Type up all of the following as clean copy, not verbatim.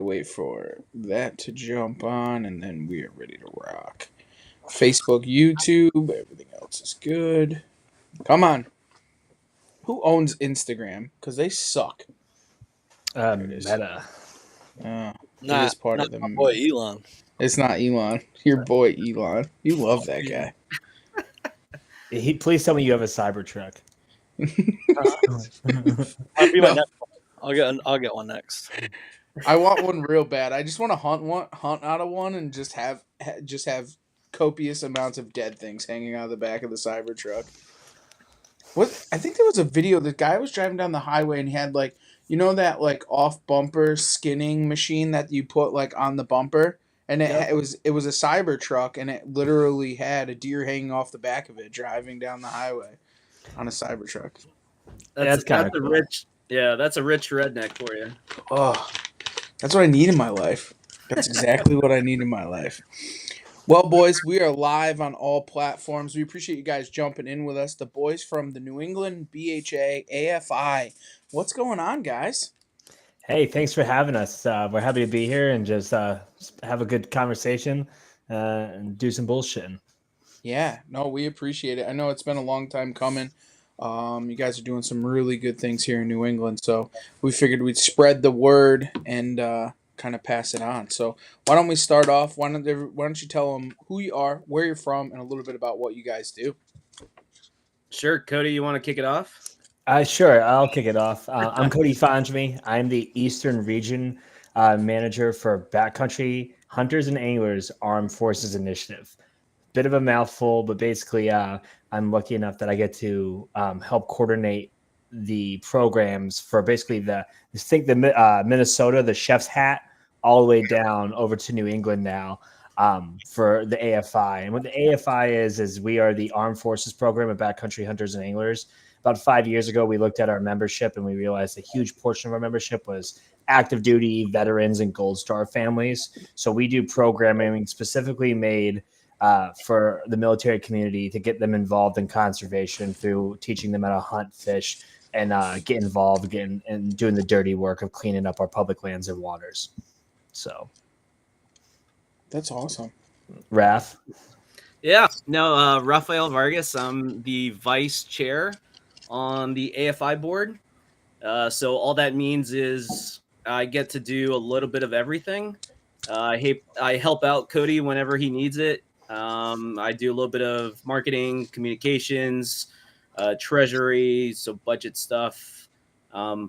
Wait for that to jump on, and then we are ready to rock. Facebook, YouTube, everything else is good. Come on. Who owns Instagram? Because they suck. There it is. Meta. It is Not part not of the. my boy Elon. It's not Elon. Your boy Elon. You love that guy. Please tell me you have a Cybertruck. I'll be my No, next one. I'll get one next. I want one real bad. I just want to hunt out of one, and just have copious amounts of dead things hanging out of the back of the Cybertruck. What I think there was a video. The guy was driving down the highway and he had like that like off bumper skinning machine that you put like on the bumper, and Yep. it was a Cybertruck, and it literally had a deer hanging off the back of it driving down the highway on a Cybertruck. That's kinda that's a cool. rich. Yeah, that's a rich redneck for you. Oh, that's what I need in my life. That's exactly what I need in my life. Well, boys, we are live on all platforms. We appreciate you guys jumping in with us. The boys from the New England BHA AFI. What's going on, guys? Hey, thanks for having us. We're happy to be here and just have a good conversation and do some bullshitting. Yeah, no, we appreciate it. I know it's been a long time coming. You guys are doing some really good things here in New England, so we figured we'd spread the word and kind of pass it on. So why don't we start off? Why don't you tell them who you are, where you're from, and a little bit about what you guys do? Sure, Cody, you want to kick it off? Sure, I'll kick it off. I'm Cody Fondry. I'm the Eastern Region Manager for Backcountry Hunters and Anglers Armed Forces Initiative. Bit of a mouthful, but basically I'm lucky enough that I get to help coordinate the programs for basically the Minnesota, the chef's hat, all the way down over to New England now for the AFI. And what the AFI is we are the Armed Forces program of Backcountry Hunters and Anglers. About 5 years ago, we looked at our membership and we realized a huge portion of our membership was active duty veterans and Gold Star families. So we do programming specifically made for the military community to get them involved in conservation through teaching them how to hunt, fish, and get involved and doing the dirty work of cleaning up our public lands and waters. So That's awesome. Raph. Yeah, no, Rafael Vargas. I'm the vice chair on the AFI board. So all that means is I get to do a little bit of everything. I help out Cody whenever he needs it. I do a little bit of marketing, communications, treasury, so budget stuff.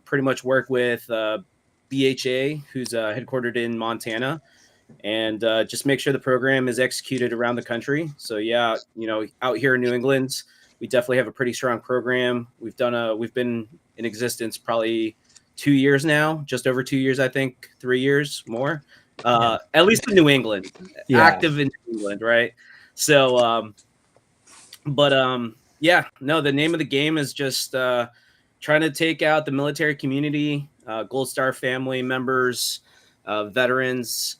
Pretty much work with BHA, who's headquartered in Montana, and just make sure the program is executed around the country. So yeah, out here in New England, we definitely have a pretty strong program. We've been in existence probably 2 years now, just over 2 years, I think, 3 years more. At least in New England, active in New England, right? So, yeah, no, the name of the game is just trying to take out the military community, Gold Star family members, veterans,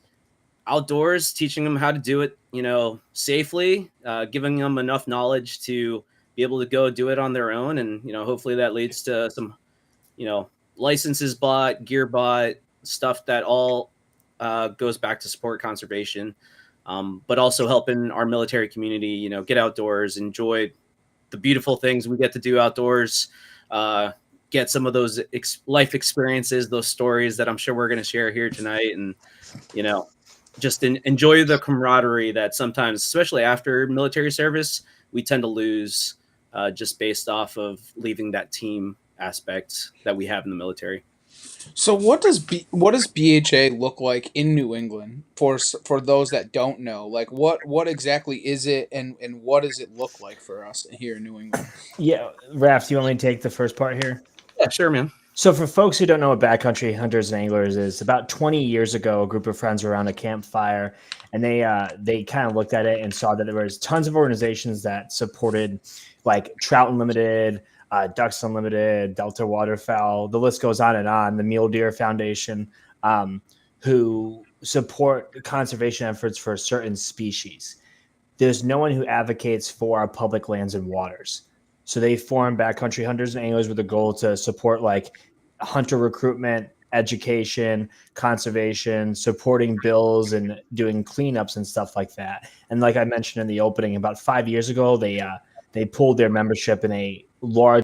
outdoors, teaching them how to do it, safely, giving them enough knowledge to be able to go do it on their own. And, hopefully that leads to some, licenses bought, gear bought, stuff that all goes back to support conservation, but also helping our military community, get outdoors, enjoy the beautiful things we get to do outdoors, get some of those life experiences, those stories that I'm sure we're going to share here tonight. And, just enjoy the camaraderie that sometimes, especially after military service, we tend to lose just based off of leaving that team aspect that we have in the military. So what does BHA look like in New England for those that don't know? Like what exactly is it, and what does it look like for us here in New England? Yeah, Raph, do you want me to take the first part here? Yeah, sure, man. So for folks who don't know what Backcountry Hunters and Anglers is, about 20 years ago, a group of friends were around a campfire, and they kind of looked at it and saw that there was tons of organizations that supported like Trout Unlimited, Ducks Unlimited, Delta Waterfowl, the list goes on, the Mule Deer Foundation, who support conservation efforts for certain species. There's no one who advocates for our public lands and waters. So they formed Backcountry Hunters and Anglers with a goal to support like hunter recruitment, education, conservation, supporting bills, and doing cleanups and stuff like that. And like I mentioned in the opening, about 5 years ago, they pulled their membership in a large.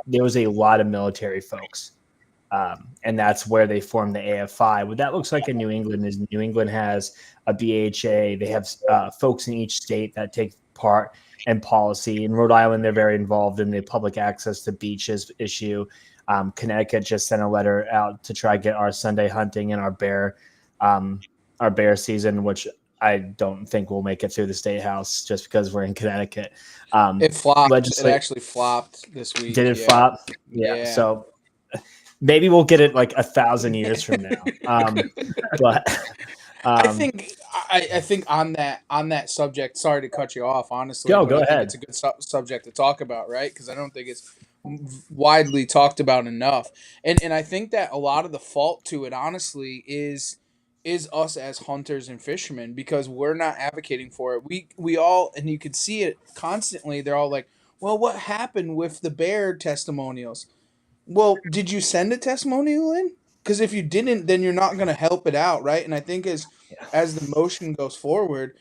There was a lot of military folks. And that's where they formed the AFI. What that looks like in New England is New England has a BHA. They have folks in each state that take part in policy. In Rhode Island, they're very involved in the public access to beaches issue. Connecticut just sent a letter out to try to get our Sunday hunting and our bear season, which I don't think we'll make it through the state house just because we're in Connecticut. It flopped. It actually flopped this week. Did it flop? Yeah. So maybe we'll get it like 1,000 years from now. But I think on that subject. Sorry to cut you off. Honestly, go I ahead. think it's a good subject to talk about, right? Because I don't think it's widely talked about enough. And I think that a lot of the fault to it, honestly, is us as hunters and fishermen, because we're not advocating for it. We all, and you could see it constantly. They're all like, "Well, what happened with the bear testimonials?" Well, did you send a testimonial in? Because if you didn't, then you're not going to help it out, right? And I think as the motion goes forward,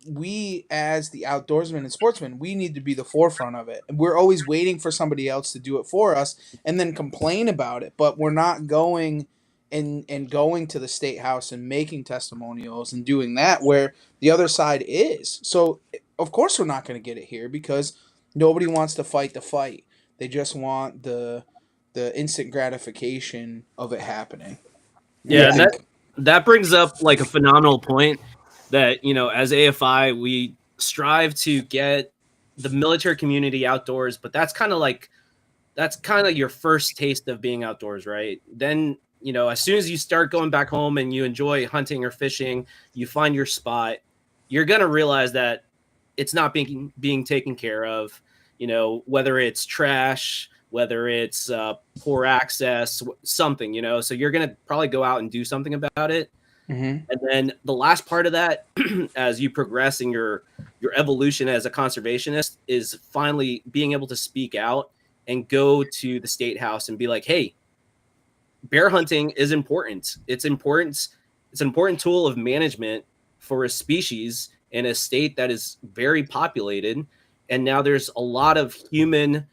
we as the outdoorsmen and sportsmen, we need to be the forefront of it. And we're always waiting for somebody else to do it for us and then complain about it. But we're not going and going to the state house and making testimonials and doing that where the other side is. So of course we're not going to get it here because nobody wants to fight the fight. They just want the instant gratification of it happening. Yeah, and that brings up like a phenomenal point that, as AFI, we strive to get the military community outdoors, but that's kind of your first taste of being outdoors, right? Then, as soon as you start going back home and you enjoy hunting or fishing, you find your spot, you're going to realize that it's not being taken care of. Whether it's trash, whether it's poor access, something, so you're going to probably go out and do something about it. Mm-hmm. And then the last part of that, as you progress in your evolution as a conservationist, is finally being able to speak out and go to the state house and be like, hey, bear hunting is important. It's important. It's an important tool of management for a species in a state that is very populated. And now there's a lot of human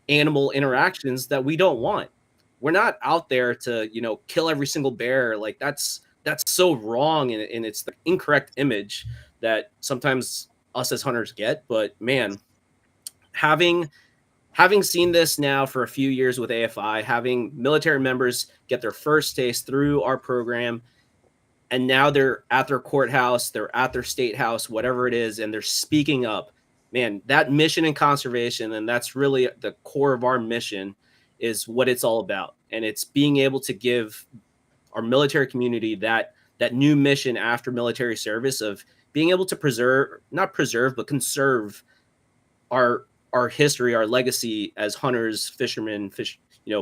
animal interactions that we don't want. We're not out there to, kill every single bear. Like that's so wrong. And it's the incorrect image that sometimes us as hunters get. But man, having seen this now for a few years with AFI, having military members get their first taste through our program, and now they're at their courthouse, they're at their state house, whatever it is, and they're speaking up. Man, that mission in conservation, and that's really the core of our mission, is what it's all about. And it's being able to give our military community that new mission after military service of being able to conserve our history, our legacy as hunters, fishermen,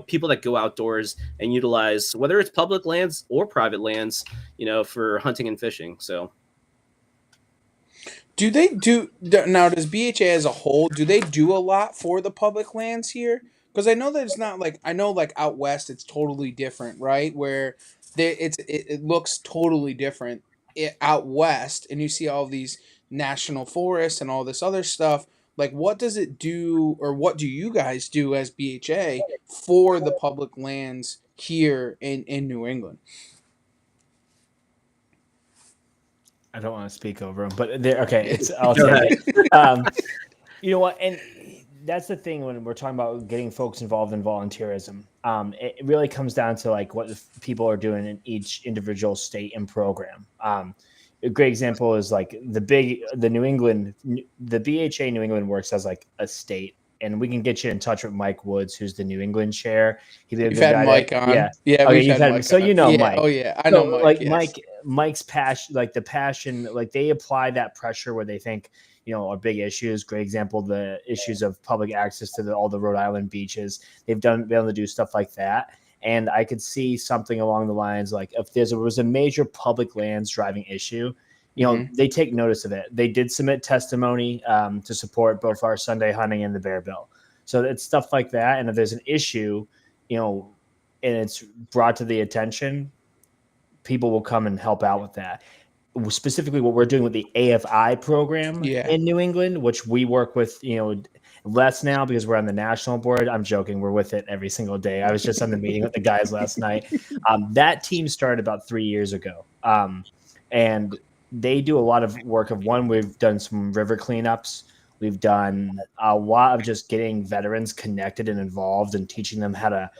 people that go outdoors and utilize, whether it's public lands or private lands, for hunting and fishing. So. Does BHA as a whole, do they do a lot for the public lands here? Because I know that it's not like, I know like out west it's totally different, right? Where it looks totally different out west, and you see all these national forests and all this other stuff. Like, what does it do, or what do you guys do as BHA for the public lands here in New England? I don't want to speak over them, but okay. I'll say it. You know what? And that's the thing when we're talking about getting folks involved in volunteerism. It really comes down to like what people are doing in each individual state and program. A great example is like the BHA New England works as like a state. And we can get you in touch with Mike Woods, who's the New England chair. We've had Mike on. Yeah, okay, you've had Mike. So you know Mike. Oh yeah, I know Mike. Like yes. Mike's passion, like the passion, like they apply that pressure where they think, are big issues. Great example, the issues of public access to all the Rhode Island beaches. They've been able to do stuff like that. And I could see something along the lines like if there was a major public lands driving issue, they take notice of it. They did submit testimony to support both our Sunday hunting and the bear bill. So it's stuff like that. And if there's an issue, and it's brought to the attention, people will come and help out with that. Specifically, what we're doing with the AFI program Yeah. in New England, which we work with, less now because we're on the national board. I'm joking. We're with it every single day. I was just on the meeting with the guys last night. That team started about 3 years ago. And they do a lot of work of one, we've done some river cleanups. We've done a lot of just getting veterans connected and involved and teaching them how to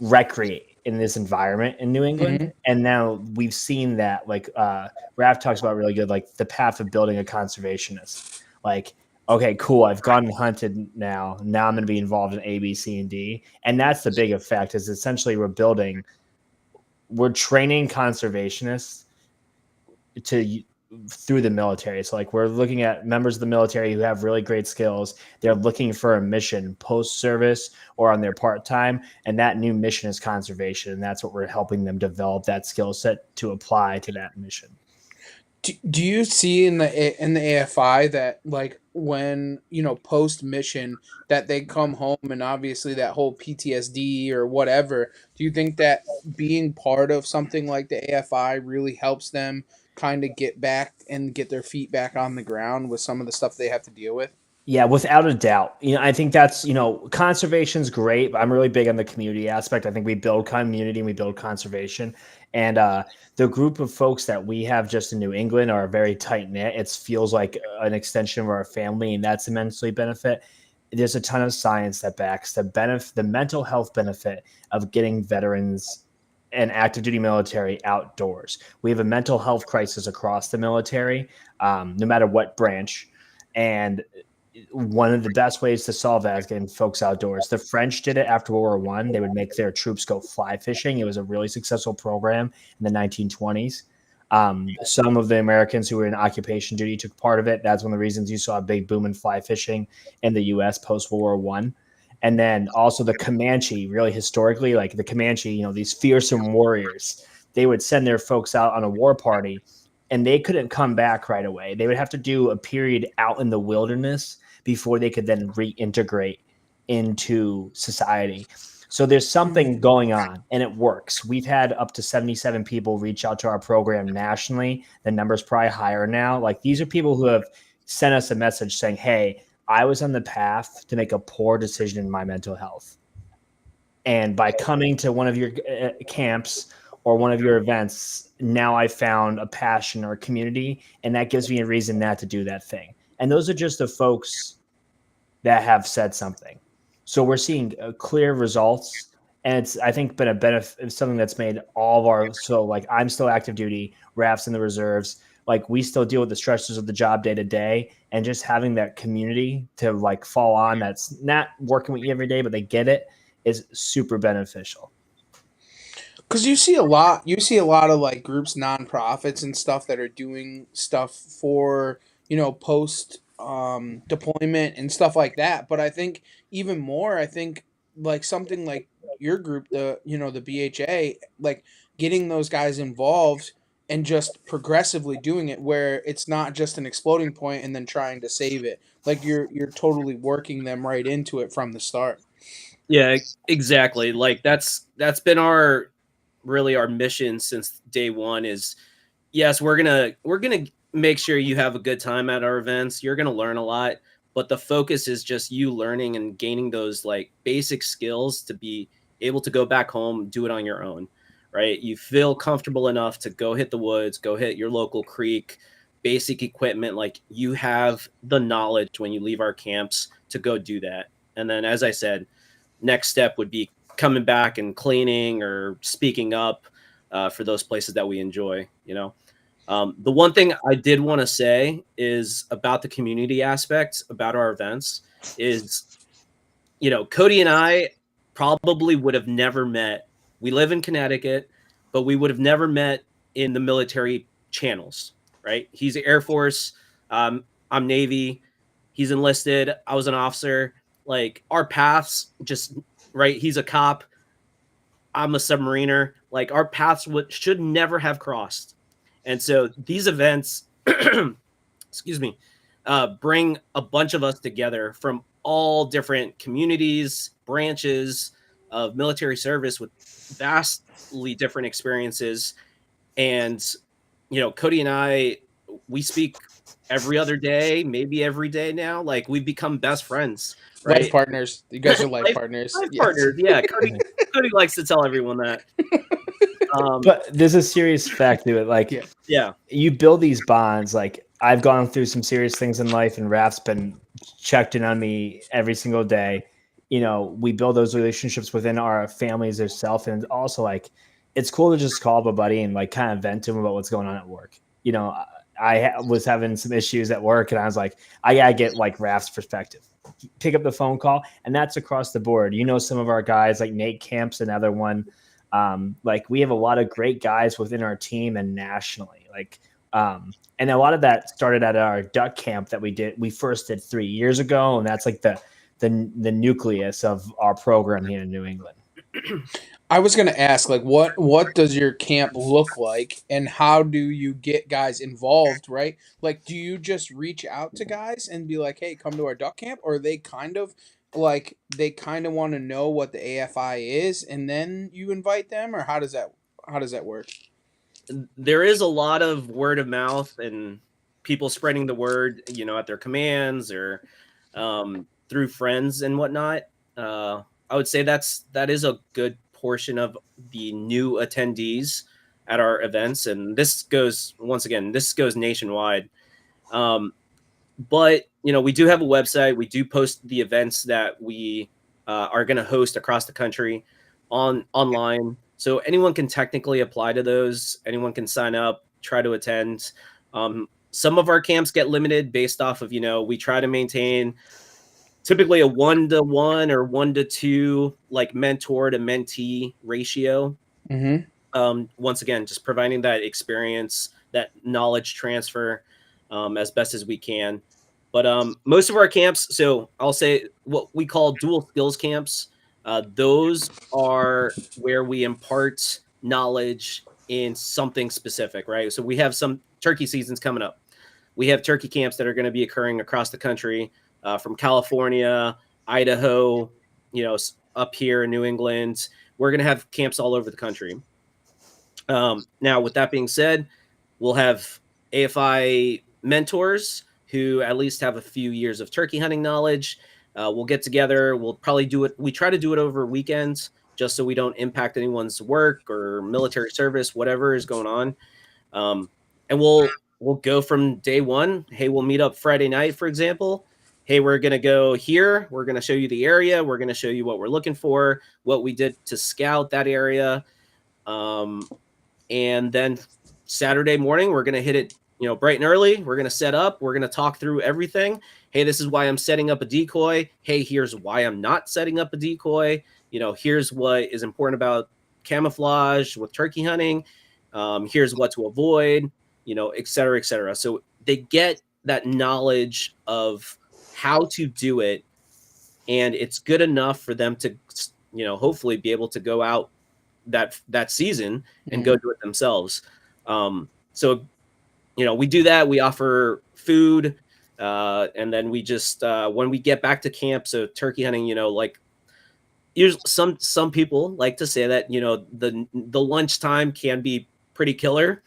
recreate in this environment in New England. Mhm. And now we've seen that, like Raph talks about really good, like the path of building a conservationist. Like, okay, cool, I've gone and hunted now. Now I'm going to be involved in A, B, C, and D. And that's the big effect is essentially we're training conservationists to through the military. So like we're looking at members of the military who have really great skills. They're looking for a mission post service or on their part time, and that new mission is conservation, and that's what we're helping them develop that skill set to apply to that mission. Do you see in the AFI that like when post mission that they come home and obviously that whole PTSD or whatever, do you think that being part of something like the AFI really helps them kind of get back and get their feet back on the ground with some of the stuff they have to deal with? Yeah, without a doubt. I think that's, conservation's great, but I'm really big on the community aspect. I think we build community and we build conservation. And the group of folks that we have just in New England are very tight knit. It feels like an extension of our family, and that's immensely benefit. There's a ton of science that backs the mental health benefit of getting veterans and active duty military outdoors. We have a mental health crisis across the military, no matter what branch. And one of the best ways to solve that is getting folks outdoors. The French did it after World War I. They would make their troops go fly fishing. It was a really successful program in the 1920s. Some of the Americans who were in occupation duty took part of it. That's one of the reasons you saw a big boom in fly fishing in the U.S. post World War I. And then also the Comanche, really historically, like the Comanche, these fearsome warriors, they would send their folks out on a war party and they couldn't come back right away. They would have to do a period out in the wilderness before they could then reintegrate into society. So there's something going on and it works. We've had up to 77 people reach out to our program nationally. The number's probably higher now. Like these are people who have sent us a message saying, hey, I was on the path to make a poor decision in my mental health. And by coming to one of your camps or one of your events, now I found a passion or a community, and that gives me a reason not to do that thing. And those are just the folks that have said something. So we're seeing clear results, and it's, I think, been a benefit, something that's made all of our, so like I'm still active duty, Raf's in the reserves, like we still deal with the stresses of the job day to day, and just having that community to like fall on that's not working with you every day, but they get it, is super beneficial. Because you see a lot of like groups, nonprofits, and stuff that are doing stuff for post deployment and stuff like that. But I think even more, I think like something like your group, the BHA, like getting those guys involved and just progressively doing it, where it's not just an exploding point and then trying to save it. Like you're totally working them right into it from the start. Yeah, exactly. Like that's been our mission since day one is yes, we're gonna make sure you have a good time at our events. You're gonna learn a lot, but the focus is just you learning and gaining those like basic skills to be able to go back home, do it on your own, right? You feel comfortable enough to go hit the woods, go hit your local creek, basic equipment, like you have the knowledge when you leave our camps to go do that. And then as I said, next step would be coming back and cleaning or speaking up for those places that we enjoy. The one thing I did want to say is about the community aspect about our events is, Cody and I probably would have never met. We live in Connecticut, but we would have never met in the military channels, right? He's Air Force. I'm Navy. He's enlisted. I was an officer. Like our paths just right. He's a cop. I'm a submariner. Like our paths should never have crossed. And so these events, excuse me, bring a bunch of us together from all different communities, branches, of military service with vastly different experiences. And, Cody and I, we speak every other day, maybe every day now. Like, we've become best friends, Life right? partners. You guys are life life, partners. life Yes. partners. Yeah. Cody likes to tell everyone that. But there's a serious fact to it. Like, Yeah. Yeah. you build these bonds. Like, I've gone through some serious things in life, and Raph's been checked in on me every single day. We build those relationships within our families itself, and also, like, it's cool to just call up a buddy and like kind of vent to him about what's going on at work. I was having some issues at work, and I was like, I gotta get like Raph's perspective. Pick up the phone call, and that's across the board. Some of our guys, like Nate Camp's another one. Like, we have a lot of great guys within our team and nationally. And a lot of that started at our duck camp that we first did 3 years ago, and that's like the nucleus of our program here in New England. I was gonna ask, like, what does your camp look like, and how do you get guys involved? Right, like, do you just reach out to guys and be like, "Hey, come to our duck camp," or they kind of want to know what the AFI is, and then you invite them, or how does that work? There is a lot of word of mouth and people spreading the word, at their commands or through friends and whatnot. I would say that is a good portion of the new attendees at our events, and this goes nationwide. But we do have a website. We do post the events that we are going to host across the country online. So anyone can technically apply to those. Anyone can sign up, try to attend. Some of our camps get limited based off of, we try to maintain typically a 1-to-1 or 1-to-2, like mentor to mentee ratio. Mm-hmm. Once again, just providing that experience, that knowledge transfer as best as we can. But most of our camps, so I'll say what we call dual skills camps. Those are where we impart knowledge in something specific, right? So we have some turkey seasons coming up. We have turkey camps that are going to be occurring across the country, from California, Idaho, up here in New England. We're going to have camps all over the country. Now, with that being said, we'll have AFI mentors who at least have a few years of turkey hunting knowledge. We'll get together. We'll probably do it. We try to do it over weekends just so we don't impact anyone's work or military service, whatever is going on. And we'll go from day one. Hey, we'll meet up Friday night, for example. Hey, we're going to go here. We're going to show you the area. We're going to show you what we're looking for, what we did to scout that area. And then Saturday morning, we're going to hit it, bright and early. We're going to set up. We're going to talk through everything. Hey, this is why I'm setting up a decoy. Hey, here's why I'm not setting up a decoy. Here's what is important about camouflage with turkey hunting. Here's what to avoid, et cetera, et cetera. So they get that knowledge of how to do it. And it's good enough for them to, hopefully be able to go out that season and go do it themselves. So, we do that. We offer food, and then we just when we get back to camp. So turkey hunting, like usually some people like to say that the lunchtime can be pretty killer.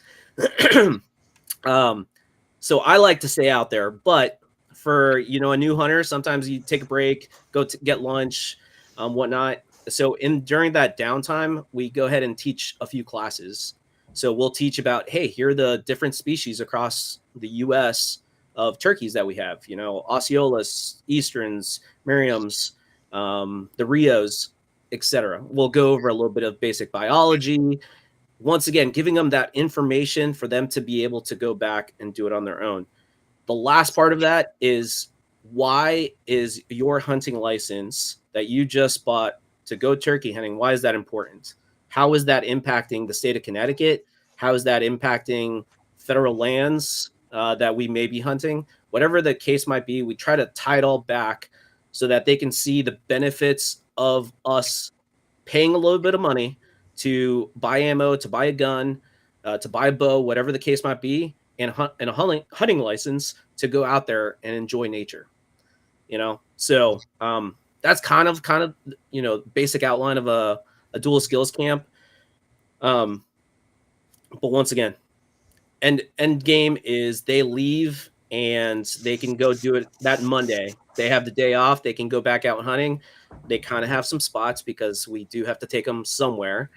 So I like to stay out there, but for a new hunter, sometimes you take a break, go to get lunch, whatnot. So during that downtime, we go ahead and teach a few classes. So we'll teach about, hey, here are the different species across the U.S. of turkeys that we have. Osceolas, Easterns, Merriams, the Rios, etc. We'll go over a little bit of basic biology. Once again, giving them that information for them to be able to go back and do it on their own. The last part of that is, why is your hunting license that you just bought to go turkey hunting, why is that important? How is that impacting the state of Connecticut? How is that impacting federal lands that we may be hunting? Whatever the case might be, we try to tie it all back so that they can see the benefits of us paying a little bit of money to buy ammo, to buy a gun, to buy a bow, whatever the case might be, and a hunting license to go out there and enjoy nature. So that's kind of basic outline of a dual skills camp. But once again, end game is they leave and they can go do it that Monday. They have the day off. They can go back out hunting. They kind of have some spots because we do have to take them somewhere.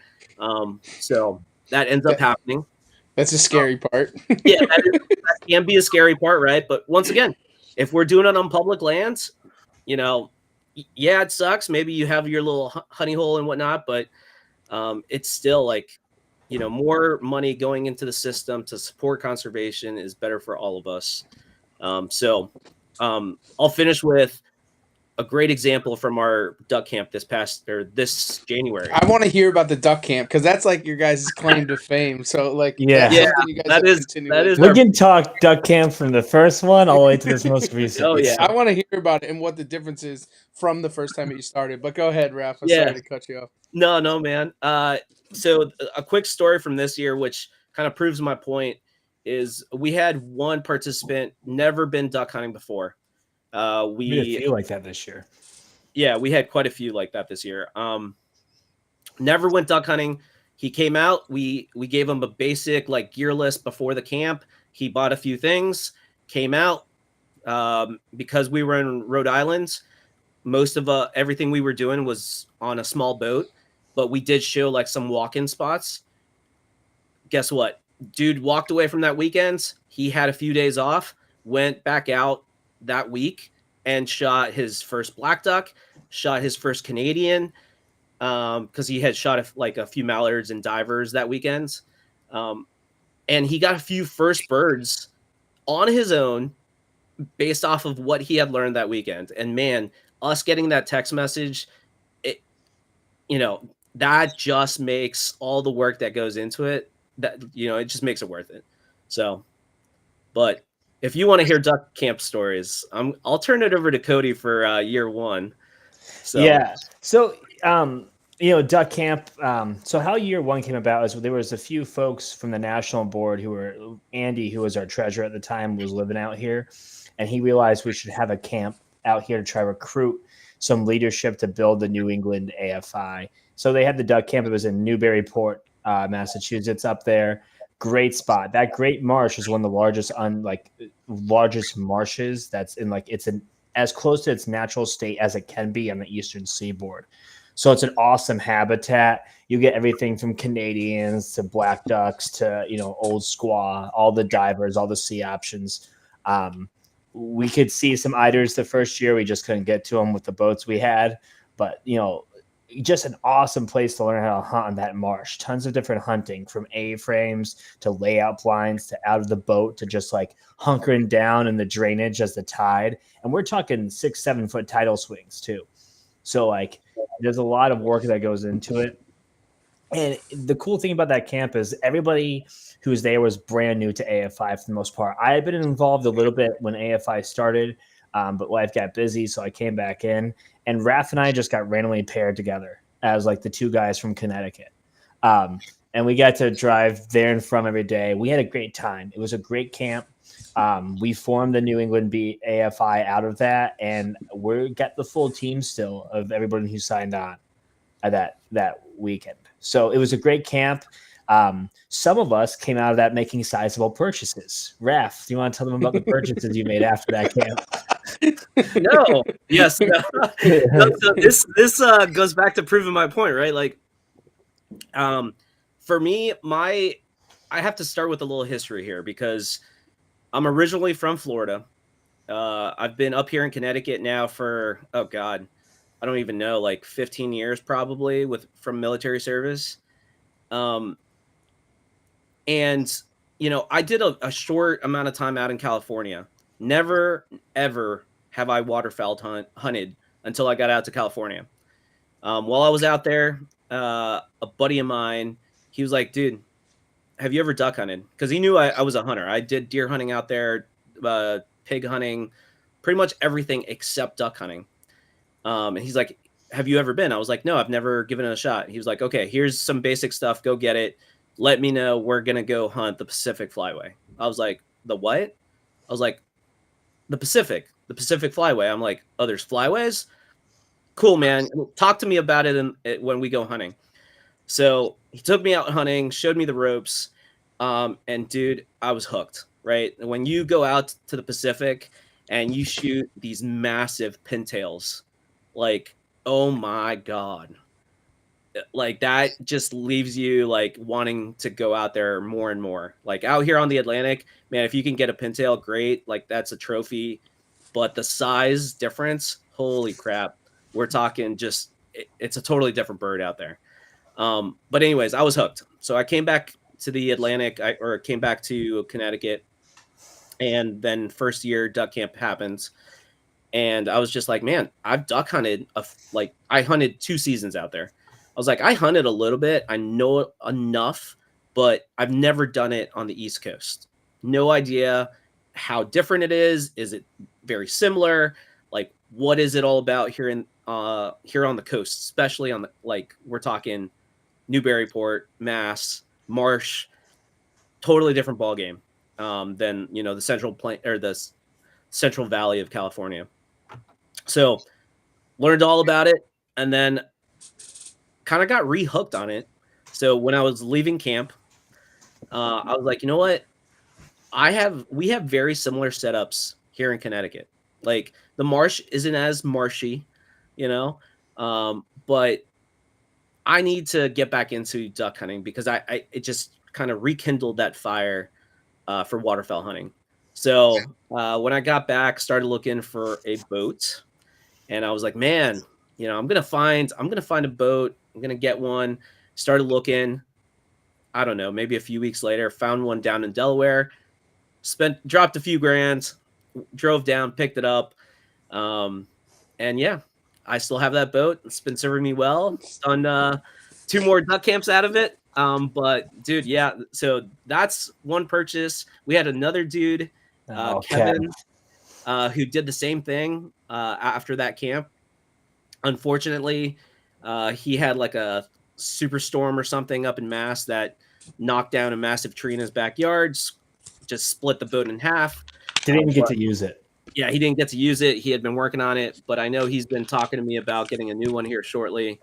So that ends up happening. That's a scary part. Yeah, that can be a scary part, right? But once again, if we're doing it on public lands, yeah, it sucks. Maybe you have your little honey hole and whatnot, but it's still like, more money going into the system to support conservation is better for all of us. So I'll finish with a great example from our duck camp this January. I want to hear about the duck camp because that's like your guys' claim to fame. So like, Yeah. you guys that is we can talk duck camp from the first one all the way to this most recent. Oh yeah, I want to hear about it and what the difference is from the first time that you started. But go ahead, Raph. I'm sorry to cut you off. No, man. So a quick story from this year, which kind of proves my point, is we had one participant never been duck hunting before. We had a few like that this year. Yeah, we had quite a few like that this year. Never went duck hunting. He came out. We gave him a basic like gear list before the camp. He bought a few things, came out. Because we were in Rhode Island, most of everything we were doing was on a small boat, but we did show like some walk-in spots. Guess what? Dude walked away from that weekend. He had a few days off, went back out that week and shot his first black duck, shot his first Canadian, because he had shot a few mallards and divers that weekend. And he got a few first birds on his own based off of what he had learned that weekend. And man, us getting that text message, that just makes all the work that goes into it, it just makes it worth it. So, but if you want to hear duck camp stories, I'll turn it over to Cody for year one. So yeah. So duck camp. So how year one came about is there was a few folks from the national board Andy, who was our treasurer at the time, was living out here, and he realized we should have a camp out here to try to recruit some leadership to build the New England AFI. So they had the duck camp. It was in Newburyport, Massachusetts, up there. Great spot. That Great Marsh is one of the largest marshes that's in it's as close to its natural state as it can be on the eastern seaboard. So it's an awesome habitat. You get everything from Canadians to black ducks to old squaw, all the divers, all the sea options. We could see some eiders the first year. We just couldn't get to them with the boats we had. But just an awesome place to learn how to hunt on that marsh. Tons of different hunting, from A-frames to layout blinds to out of the boat to just hunkering down in the drainage as the tide. And we're talking 6-7 foot tidal swings too. So there's a lot of work that goes into it. And the cool thing about that camp is everybody who was there was brand new to AFI for the most part. I had been involved a little bit when AFI started, but life got busy, so I came back in. And Raph and I just got randomly paired together as the two guys from Connecticut. And we got to drive there and from every day. We had a great time. It was a great camp. We formed the New England BHA AFI out of that, and we got the full team still of everybody who signed on at that weekend. So it was a great camp. Some of us came out of that making sizable purchases. Raph, do you want to tell them about the purchases you made after that camp? No. Yes. No, so this goes back to proving my point, right? For me, I have to start with a little history here because I'm originally from Florida. I've been up here in Connecticut now for, oh God, I don't even know, 15 years probably from military service. And, I did a short amount of time out in California. Never, ever have I waterfowl hunted until I got out to California. While I was out there, a buddy of mine, he was like, dude, have you ever duck hunted? Because he knew I was a hunter. I did deer hunting out there, pig hunting, pretty much everything except duck hunting. And he's like, have you ever been? I was like, no, I've never given it a shot. He was like, okay, here's some basic stuff. Go get it. Let me know. We're going to go hunt the Pacific Flyway. I was like, the what? I was like, the Pacific Flyway. I'm like, oh, there's flyways? cool, man. Talk to me about it when we go hunting. So he took me out hunting, showed me the ropes, and dude, I was hooked. Right when you go out to the Pacific and you shoot these massive pintails, like, oh my god, like that just leaves you like wanting to go out there more and more. Like out here on the Atlantic, man, if you can get a pintail, great. Like that's a trophy, but the size difference, holy crap, we're talking just it's a totally different bird out there. But anyways, I was hooked. So I came back to the Atlantic, or came back to Connecticut, and then first year duck camp happens, and I was just like, man, I've duck hunted like I hunted 2 seasons out there. I was like, I hunted a little bit, I know enough, but I've never done it on the East Coast. No idea how different it is. Is it very similar? Like, what is it all about here here on the coast, especially on the, like, we're talking Newburyport, Mass, Marsh, totally different ball game than the Central Plain or the Central Valley of California. So learned all about it, and then kind of got rehooked on it. So when I was leaving camp, I was like, you know what? We have very similar setups here in Connecticut. Like the marsh isn't as marshy, but I need to get back into duck hunting because it just kind of rekindled that fire for waterfowl hunting. So when I got back, started looking for a boat, and I was like, man, I'm gonna find a boat. I'm gonna get one. Started looking. I don't know, maybe a few weeks later, found one down in Delaware. Dropped a few grand, drove down, picked it up, and yeah, I still have that boat. It's been serving me well. Done 2 more duck camps out of it. But dude, yeah. So that's one purchase. We had another dude, Kevin, who did the same thing after that camp. Unfortunately, he had like a superstorm or something up in Mass that knocked down a massive tree in his backyard, just split the boat in half. Didn't even get to use it. Yeah, he didn't get to use it. He had been working on it, but I know he's been talking to me about getting a new one here shortly.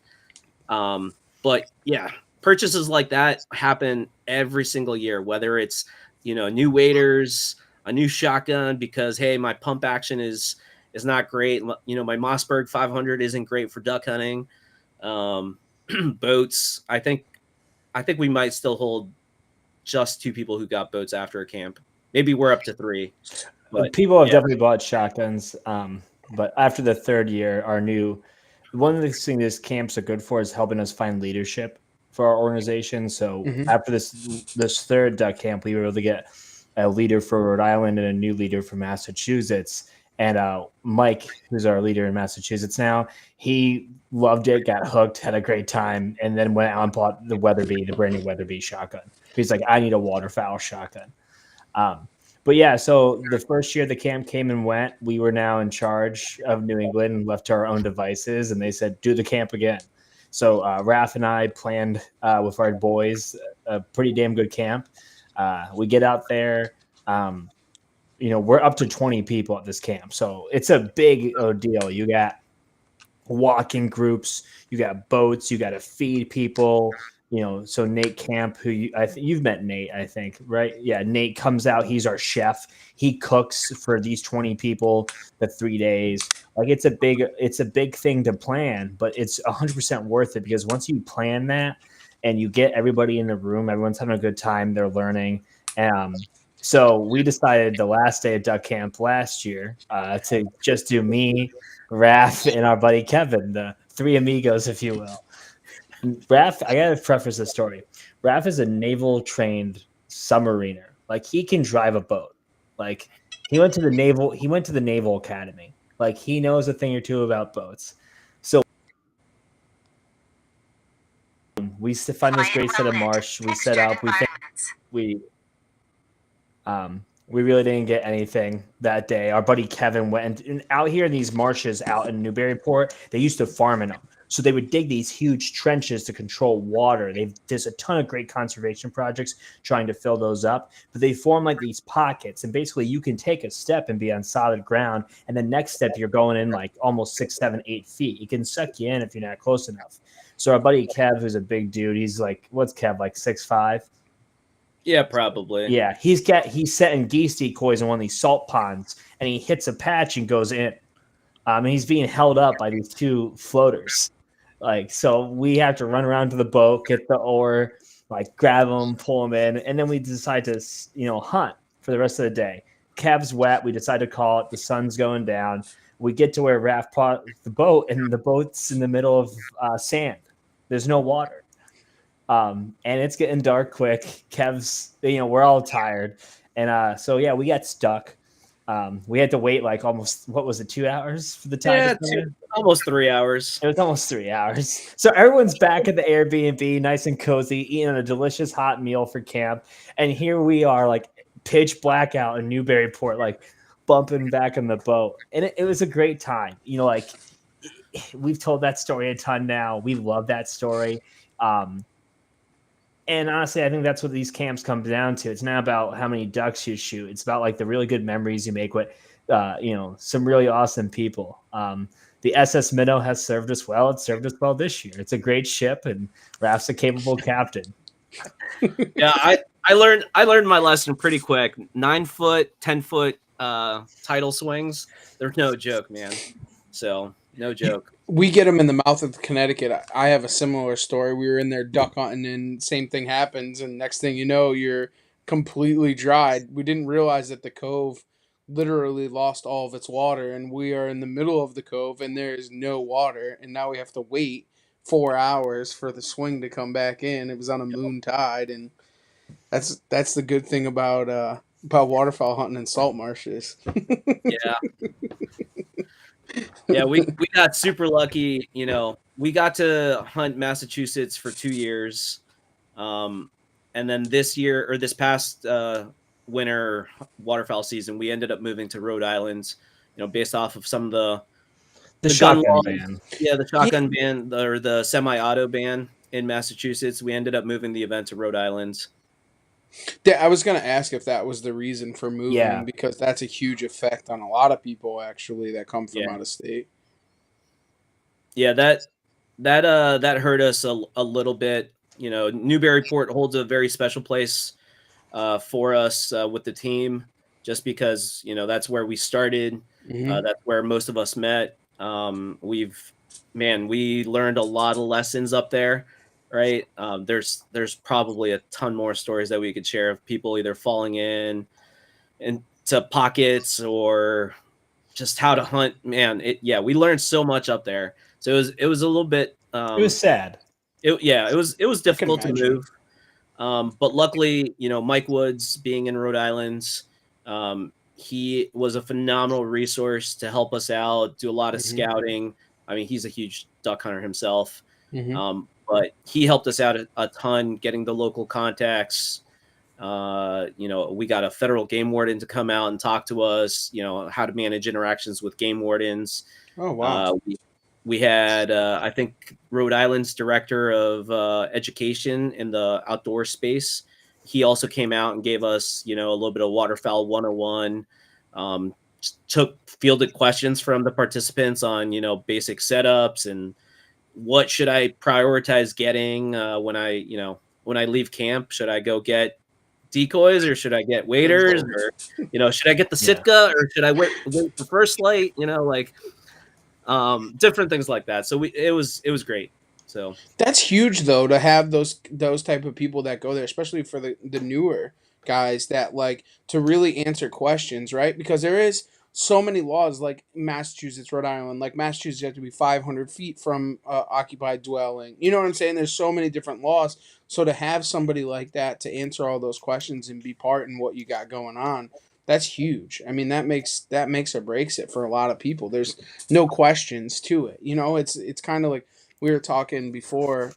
But yeah, purchases like that happen every single year, whether it's, new waders, a new shotgun, because, hey, my pump action is not great. My Mossberg 500 isn't great for duck hunting. Boats. I think we might still hold just 2 people who got boats after a camp. Maybe we're up to 3. But people have definitely bought shotguns. But after the 3rd year, one of the things these camps are good for is helping us find leadership for our organization. So after this 3rd duck camp, we were able to get a leader for Rhode Island and a new leader for Massachusetts. And Mike, who's our leader in Massachusetts now, he loved it, got hooked, had a great time, and then went out and bought the brand new Weatherby shotgun. He's like, I need a waterfowl shotgun. But yeah, so the first year the camp came and went, we were now in charge of New England and left to our own devices, and they said, do the camp again. So Raph and I planned with our boys a pretty damn good camp. We get out there. We're up to 20 people at this camp. So it's a big deal. You got walking groups, you got boats, you got to feed people. So Nate Camp, who you've met Nate, I think, right? Yeah, Nate comes out. He's our chef. He cooks for these 20 people the 3 days. Like it's a big thing to plan, but it's 100% worth it because once you plan that and you get everybody in the room, everyone's having a good time. They're learning. So we decided the last day of duck camp last year to just do me, Raph, and our buddy Kevin, the 3 amigos, if you will. Raph, I gotta preface this story. Raph is a naval trained submariner. Like he can drive a boat. Like he went to the Naval Academy. Like he knows a thing or two about boats. So we find this great set of marsh. We set up. We really didn't get anything that day. Our buddy Kevin went and out here in these marshes out in Newburyport. They used to farm in them. So they would dig these huge trenches to control water. There's a ton of great conservation projects trying to fill those up, but they form like these pockets. And basically you can take a step and be on solid ground. And the next step, you're going in like almost 6, 7, 8 feet. It can suck you in if you're not close enough. So our buddy Kev, who's a big dude, he's like, what's Kev, like 6'5"? Yeah, probably. Yeah, he's setting geese decoys in one of these salt ponds, and he hits a patch and goes in. And he's being held up by these two floaters. Like, so we have to run around to the boat, get the oar, like grab them, pull them in, and then we decide to, hunt for the rest of the day. Kev's wet. We decide to call it. The sun's going down. We get to where Raph brought the boat, and the boat's in the middle of sand. There's no water. And it's getting dark quick. Kev's, we're all tired. And so, yeah, we got stuck. We had to wait like almost, 2 hours for the time? Yeah, almost 3 hours. It was almost 3 hours. So everyone's back at the Airbnb, nice and cozy, eating a delicious hot meal for camp. And here we are, like pitch blackout in Newburyport, like bumping back in the boat. And it was a great time. Like we've told that story a ton now. We love that story. And honestly, I think that's what these camps come down to. It's not about how many ducks you shoot. It's about like the really good memories you make with, some really awesome people. The SS Minnow has served us well. It served us well this year. It's a great ship, and Raph's a capable captain. Yeah, I learned my lesson pretty quick. 9 foot, 10 foot tidal swings. They're no joke, man. So no joke. We get them in the mouth of Connecticut. I have a similar story. We were in there duck hunting, and same thing happens. And next thing you know, you're completely dried. We didn't realize that the cove literally lost all of its water, and we are in the middle of the cove, and there is no water. And now we have to wait 4 hours for the swing to come back in. It was on a moon tide, and that's the good thing about waterfowl hunting in salt marshes. Yeah. Yeah, we got super lucky. We got to hunt Massachusetts for 2 years. And then this past winter waterfowl season, we ended up moving to Rhode Island, based off of some of the shotgun ban. Yeah, the shotgun ban or the semi-auto ban in Massachusetts. We ended up moving the event to Rhode Island. Yeah, I was going to ask if that was the reason for moving, because that's a huge effect on a lot of people actually that come from out of state. Yeah, that hurt us a little bit. Newburyport holds a very special place for us with the team, just because that's where we started. Mm-hmm. That's where most of us met. We learned a lot of lessons up there. Right. There's probably a ton more stories that we could share of people either falling into pockets or just how to hunt. Man, we learned so much up there. So it was a little bit. It was sad. It was difficult to move. But luckily, Mike Woods being in Rhode Island, he was a phenomenal resource to help us out, do a lot of scouting. I mean, he's a huge duck hunter himself. Mm-hmm. But he helped us out a ton, getting the local contacts. We got a federal game warden to come out and talk to us, how to manage interactions with game wardens. Oh, wow. We had, I think, Rhode Island's director of education in the outdoor space. He also came out and gave us, a little bit of waterfowl 101, fielded questions from the participants on, basic setups and what should I prioritize getting when I leave camp? Should I go get decoys or should I get waders, or should I get the Sitka or should I wait for first light? Different things like that. So it was great. So that's huge though, to have those type of people that go there, especially for the newer guys that like to really answer questions, right? Because there is so many laws, like Massachusetts, Rhode Island. Like Massachusetts, you have to be 500 feet from occupied dwelling. You know what I'm saying? There's so many different laws. So to have somebody like that to answer all those questions and be part in what you got going on, that's huge. I mean, that makes or breaks it for a lot of people. There's no questions to it. It's kind of like we were talking before,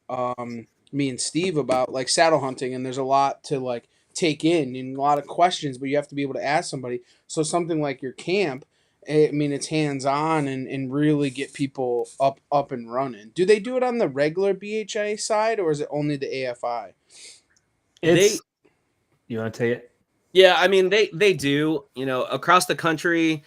me and Steve, about like saddle hunting, and there's a lot to like take in and a lot of questions, but you have to be able to ask somebody. So something like your camp, I mean, it's hands on and really get people up and running. Do they do it on the regular BHA side, or is it only the AFI? It's They you want to take it? Yeah, I mean they do, you know, across the country,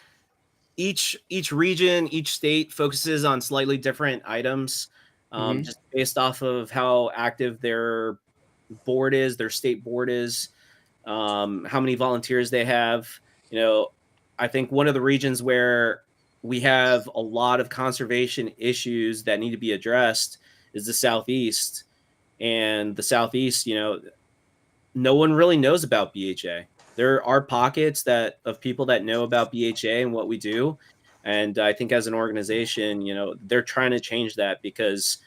each region, each state focuses on slightly different items, Mm-hmm. just based off of how active their board is, their state board is, how many volunteers they have. You know, I think one of the regions where we have a lot of conservation issues that need to be addressed is the Southeast. And the Southeast, you know, no one really knows about BHA. There are pockets that of people that know about BHA and what we do. And I think as an organization, you know, they're trying to change that because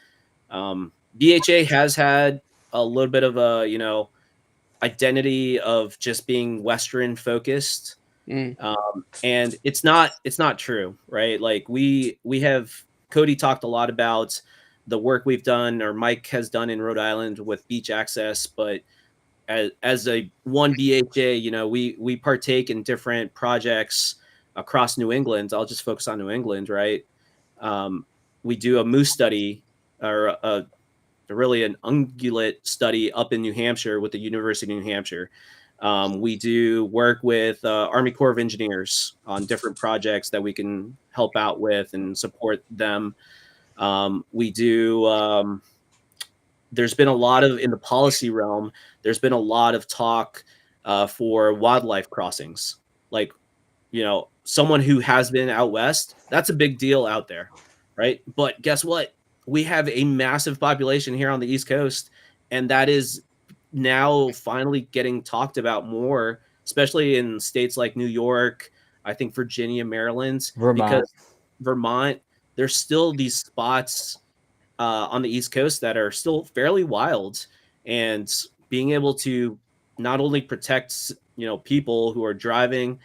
BHA has had a little bit of a, you know, identity of just being Western focused. Mm. And it's not true, right? Like we have Cody talked a lot about the work we've done or Mike has done in Rhode Island with beach access, but as a one BHA, you know, we partake in different projects across New England. I'll just focus on New England, right? We do a moose study or really an ungulate study up in New Hampshire with the University of New Hampshire. We do work with Army Corps of Engineers on different projects that we can help out with and support them. We do. There's been a lot of in the policy realm. There's been a lot of talk for wildlife crossings, like, you know, someone who has been out west. That's a big deal out there, right? But guess what? We have a massive population here on the East Coast, and that is now finally getting talked about more, especially in states like New York, I think Virginia, Maryland, Vermont. because Vermont, there's still these spots on the East Coast that are still fairly wild, and being able to not only protect, you know, people who are driving,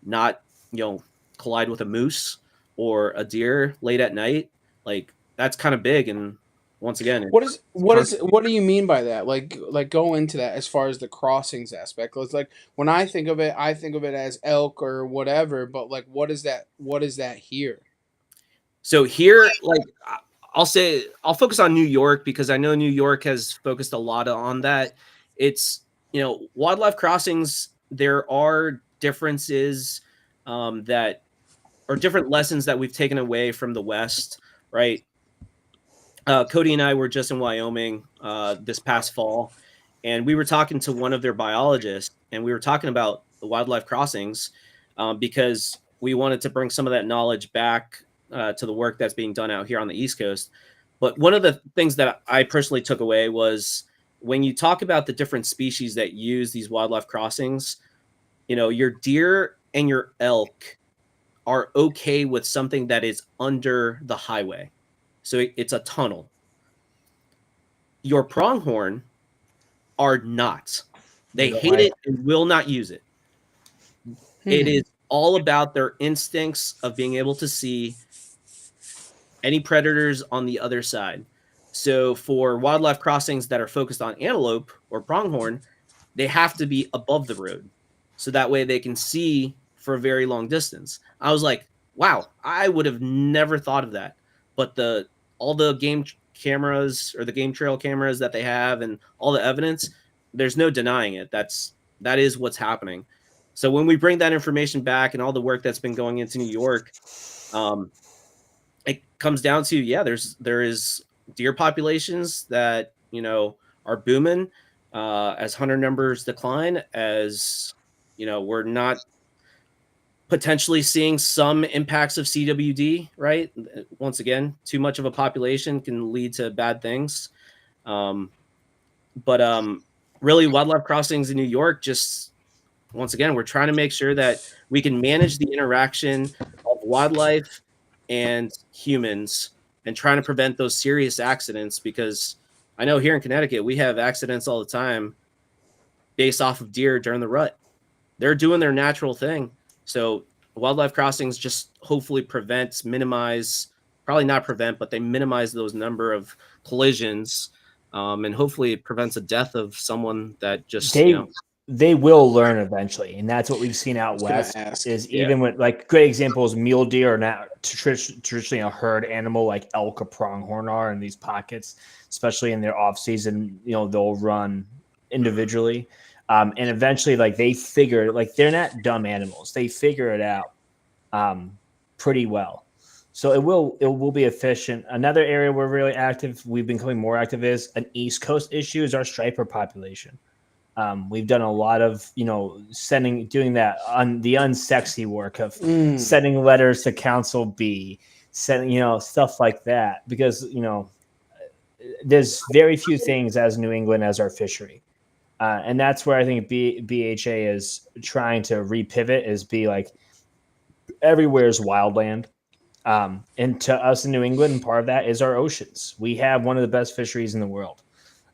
not, you know, collide with a moose or a deer late at night, like that's kind of big. And once again, What do you mean by that? Like go into that as far as the crossings aspect. It's like when I think of it as elk or whatever, but like what is that here? so here, like I'll say, I'll focus on New York because I know New York has focused a lot on that. It's, you know, wildlife crossings. There are differences that or different lessons that we've taken away from the West, right? Cody and I were just in Wyoming this past fall, and we were talking to one of their biologists, and we were talking about the wildlife crossings because we wanted to bring some of that knowledge back to the work that's being done out here on the East Coast. But one of the things that I personally took away was when you talk about the different species that use these wildlife crossings, you know, your deer and your elk are okay with something that is under the highway. So it's a tunnel. Your pronghorn are not. They don't hate like it and will not use it. It Hmm. is all about their instincts of being able to see any predators on the other side. So for wildlife crossings that are focused on antelope or pronghorn, they have to be above the road. So that way they can see for a very long distance. I was like, wow, I would have never thought of that. But the all the game cameras or the game trail cameras that they have and all the evidence, there's no denying it. That is what's happening. So when we bring that information back and all the work that's been going into New York, um, it comes down to, yeah, there is deer populations that, you know, are booming as hunter numbers decline, as you know, we're not potentially seeing some impacts of CWD, right? Once again, too much of a population can lead to bad things. um, but really wildlife crossings in New York, just once again, we're trying to make sure that we can manage the interaction of wildlife and humans and trying to prevent those serious accidents, because I know here in Connecticut we have accidents all the time based off of deer during the rut. They're doing their natural thing. So wildlife crossings just hopefully minimize, probably not prevent, but they minimize those number of collisions, and hopefully it prevents a death of someone that just, you they know. they will learn eventually, and that's what we've seen out west. Is even with like great examples, mule deer are not traditionally a herd animal like elk or pronghorn are in these pockets, especially in their off season. They'll run individually, and eventually, like they figure, like they're not dumb animals. They figure it out pretty well. So it will be efficient. Another area we're really active, we've been becoming more active, is an East Coast issue is our striper population. We've done a lot of, doing that on the unsexy work of sending letters to Council B, sending, stuff like that, because, there's very few things as New England as our fishery. And that's where I think BHA is trying to repivot, is be like, everywhere's wildland. And to us in New England, part of that is our oceans. We have one of the best fisheries in the world.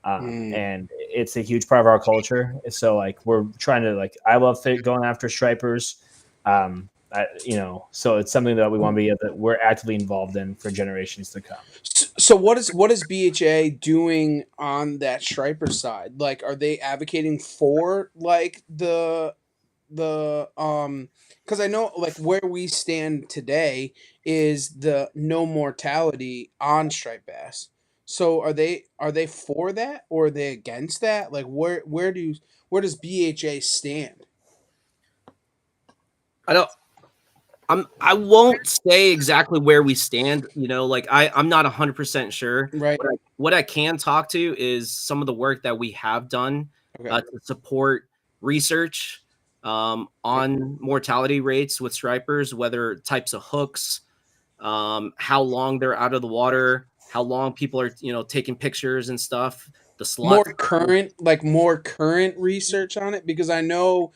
And it's a huge part of our culture. So like we're trying to I love going after stripers. So it's something that we want to be that we're actively involved in for generations to come. So what is BHA doing on that striper side? Like, are they advocating for like the because I know like where we stand today is the no mortality on striped bass. So are they for that or are they against that? Like where does BHA stand? I don't. I won't say exactly where we stand. I'm not 100% sure. Right. What I can talk to is some of the work that we have done to support research on mortality rates with stripers, whether types of hooks, how long they're out of the water, how long people are taking pictures and stuff. The slot more current research on it, because I know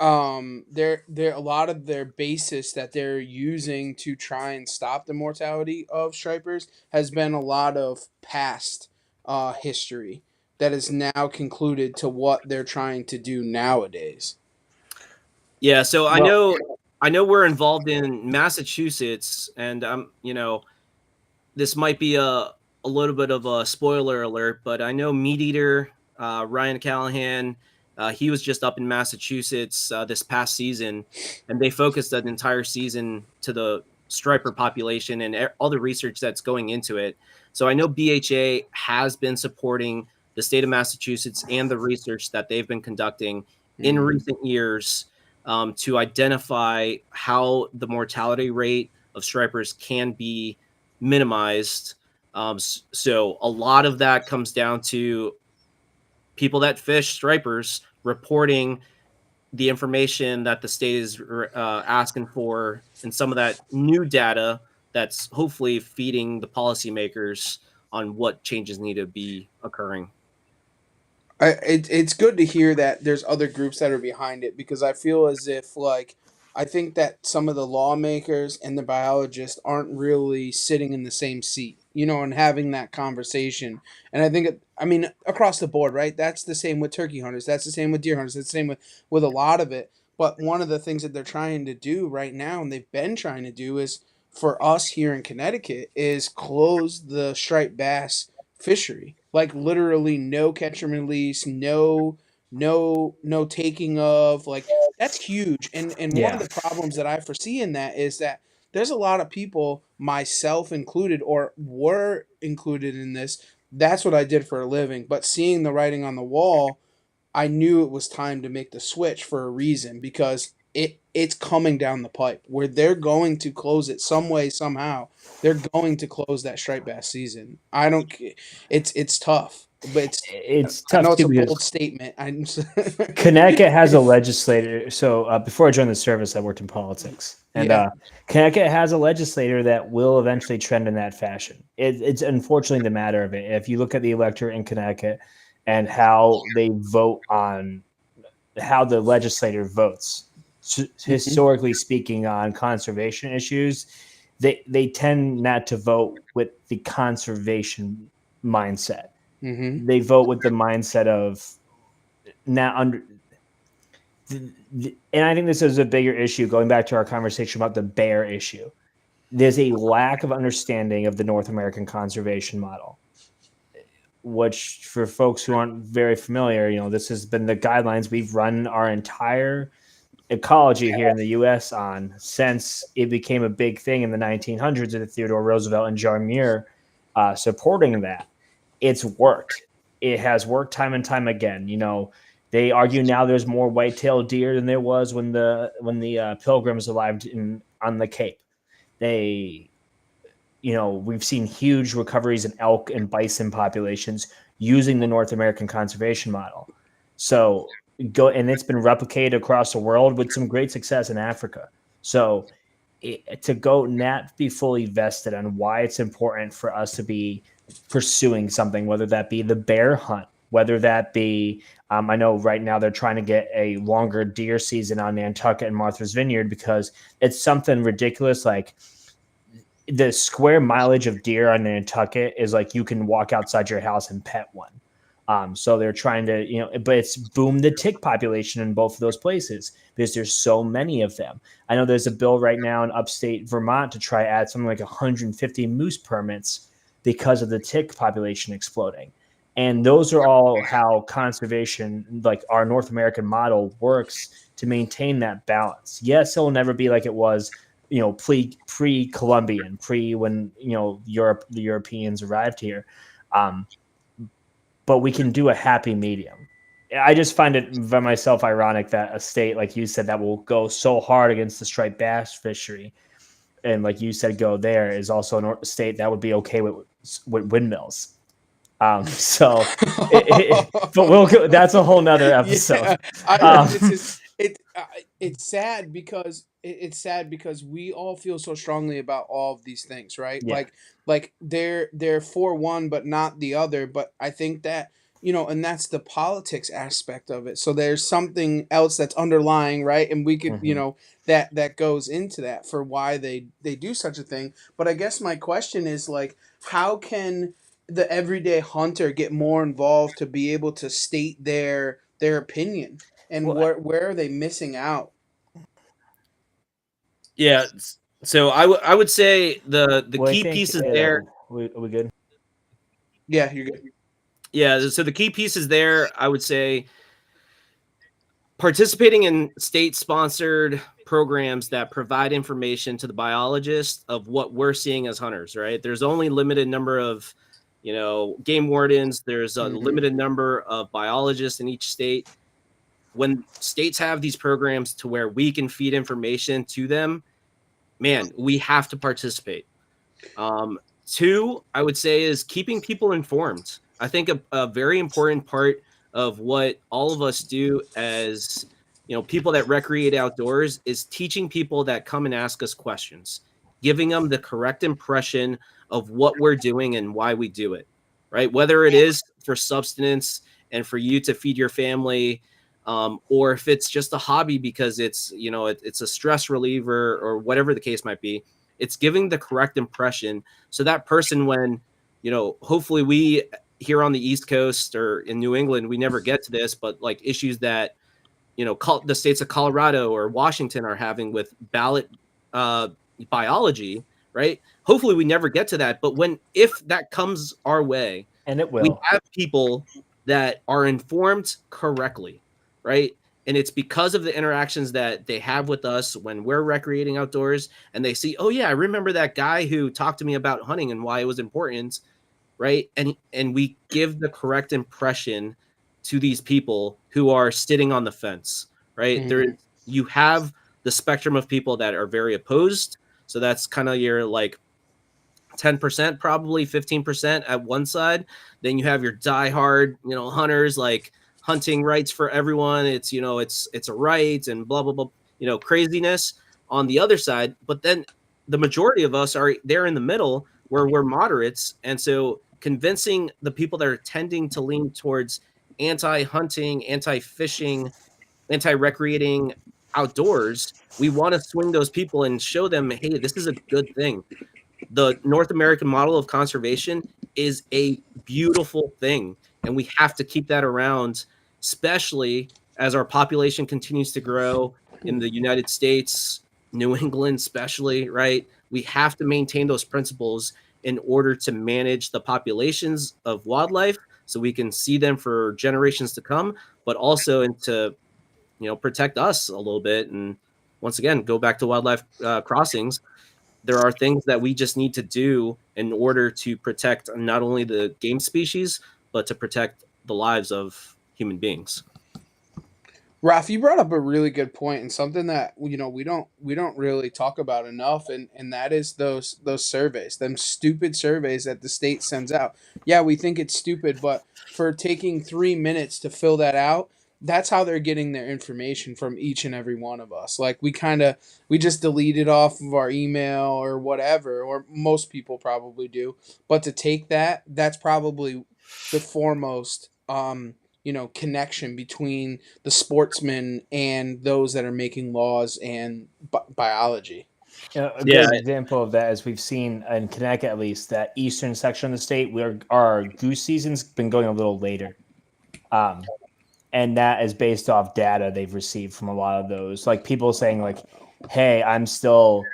there a lot of their basis that they're using to try and stop the mortality of stripers has been a lot of past history that is now concluded to what they're trying to do nowadays. Yeah, so I know we're involved in Massachusetts, and this might be a little bit of a spoiler alert, but I know Meat Eater, Ryan Callahan, he was just up in Massachusetts this past season, and they focused an entire season to the striper population and all the research that's going into it. So I know BHA has been supporting the state of Massachusetts and the research that they've been conducting in recent years to identify how the mortality rate of stripers can be minimized. So a lot of that comes down to people that fish stripers reporting the information that the state is asking for, and some of that new data that's hopefully feeding the policymakers on what changes need to be occurring. It's good to hear that there's other groups that are behind it, because I feel as if I think that some of the lawmakers and the biologists aren't really sitting in the same seat, and having that conversation. And I think across the board, right? That's the same with turkey hunters. That's the same with deer hunters. That's the same with a lot of it. But one of the things that they're trying to do right now, and they've been trying to do, is for us here in Connecticut, is close the striped bass fishery. Like literally no catch and release, no taking of, like that's huge. And one of the problems that I foresee in that is that there's a lot of people, myself included, or were included in this. That's what I did for a living. But seeing the writing on the wall, I knew it was time to make the switch for a reason, because it's coming down the pipe where they're going to close it some way, somehow. They're going to close that striped bass season. It's tough, but it's I tough know it's too, a because bold statement. Connecticut has a legislator. So before I joined the service, I worked in politics, and Connecticut has a legislator that will eventually trend in that fashion. It's unfortunately the matter of it. If you look at the electorate in Connecticut and how they vote on how the legislator votes, historically speaking, on conservation issues, they tend not to vote with the conservation mindset. They vote with the mindset of now under. And I think this is a bigger issue, going back to our conversation about the bear issue. There's a lack of understanding of the North American conservation model. which for folks who aren't very familiar, this has been the guidelines we've run our entire ecology here in the U.S. on since it became a big thing in the 1900s with Theodore Roosevelt and John Muir supporting that. It's worked. It has worked time and time again. They argue now there's more white-tailed deer than there was when the Pilgrims arrived on the Cape. We've seen huge recoveries in elk and bison populations using the North American conservation model. So and it's been replicated across the world with some great success in Africa. So to go not be fully vested on why it's important for us to be pursuing something, whether that be the bear hunt, whether that be, I know right now they're trying to get a longer deer season on Nantucket and Martha's Vineyard because it's something ridiculous. Like the square mileage of deer on Nantucket is like you can walk outside your house and pet one. So they're trying to, but it's boomed the tick population in both of those places because there's so many of them. I know there's a bill right now in upstate Vermont to try add something like 150 moose permits because of the tick population exploding. And those are all how conservation, like our North American model, works to maintain that balance. Yes, it'll never be like it was, pre-Columbian, when, the Europeans arrived here. But we can do a happy medium. I just find it by myself ironic that a state, like you said, that will go so hard against the striped bass fishery, and like you said, go there, is also a state that would be okay with windmills. But we'll go. That's a whole nother episode. It's sad because we all feel so strongly about all of these things, right? Yeah. Like they're for one but not the other. But I think that, and that's the politics aspect of it. So there's something else that's underlying, right? And we could, that goes into that for why they do such a thing. But I guess my question is, like, how can the everyday hunter get more involved to be able to state their opinion? And where are they missing out? Yeah. So I would say the key pieces there. Are we good? Yeah, you're good. Yeah. So the key pieces there, I would say, participating in state-sponsored programs that provide information to the biologists of what we're seeing as hunters, right? There's only limited number of, game wardens. There's a limited number of biologists in each state. When states have these programs to where we can feed information to them, man, we have to participate. Two, I would say, is keeping people informed. I think a very important part of what all of us do as, people that recreate outdoors is teaching people that come and ask us questions, giving them the correct impression of what we're doing and why we do it, right? Whether it is for subsistence and for you to feed your family, or if it's just a hobby because it's, it's a stress reliever or whatever the case might be, it's giving the correct impression. So that person, when, hopefully we here on the East Coast or in New England, we never get to this, but like issues that, the states of Colorado or Washington are having with ballot biology, right? Hopefully we never get to that. But if that comes our way, and it will, we have people that are informed correctly, right? And it's because of the interactions that they have with us when we're recreating outdoors, and they see, oh yeah, I remember that guy who talked to me about hunting and why it was important, right? And we give the correct impression to these people who are sitting on the fence, right? You have the spectrum of people that are very opposed. So that's kind of your like 10%, probably 15% at one side. Then you have your diehard, hunters, like hunting rights for everyone. It's, it's a right and blah, blah, blah, craziness on the other side. But then the majority of us are there in the middle where we're moderates. And so convincing the people that are tending to lean towards anti-hunting, anti-fishing, anti-recreating outdoors, we want to swing those people and show them, hey, this is a good thing. The North American model of conservation is a beautiful thing, and we have to keep that around, especially as our population continues to grow in the United States, New England especially, right? We have to maintain those principles in order to manage the populations of wildlife, so we can see them for generations to come, but also to protect us a little bit. And once again, go back to wildlife crossings. There are things that we just need to do in order to protect not only the game species, but to protect the lives of human beings. Ralph, you brought up a really good point, and something that we don't really talk about enough, and that is those surveys, them stupid surveys that the state sends out. Yeah, we think it's stupid, but for taking 3 minutes to fill that out, that's how they're getting their information from each and every one of us. Like we just delete it off of our email or whatever, or most people probably do. But to take that's probably the foremost connection between the sportsmen and those that are making laws and biology. A good example of that is we've seen in Connecticut, at least, that eastern section of the state where our goose season's been going a little later. And that is based off data they've received from a lot of those, like people saying like, hey, I'm still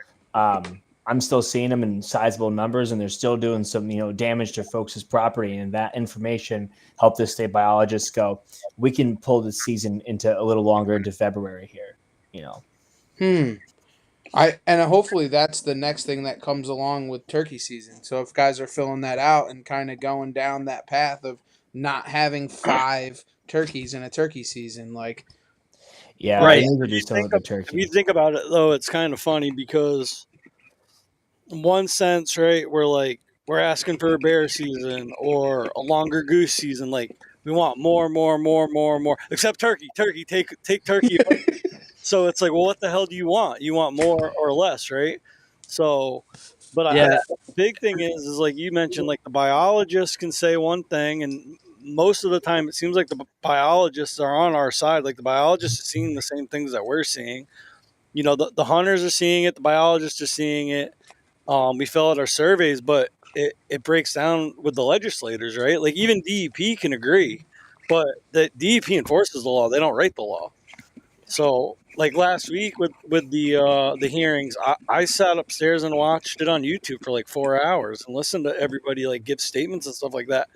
seeing them in sizable numbers and they're still doing some, damage to folks' property. And that information helped the state biologists go, we can pull the season into a little longer into February here, And hopefully that's the next thing that comes along with turkey season. So if guys are filling that out and kind of going down that path of not having 5 turkeys in a turkey season, like, yeah, right. If you think about it, though, it's kind of funny because in one sense, right, we're asking for a bear season or a longer goose season. Like we want more, except turkey, take turkey. So it's like, well, what the hell do you want? You want more or less, right? So, but the big thing is like you mentioned, like the biologists can say one thing, and most of the time it seems like the biologists are on our side. Like the biologists are seeing the same things that we're seeing. The hunters are seeing it, the biologists are seeing it. We fill out our surveys, but it breaks down with the legislators, right? Like even DEP can agree, but the DEP enforces the law. They don't write the law. So like last week with the hearings, I sat upstairs and watched it on YouTube for like 4 hours and listened to everybody like give statements and stuff like that.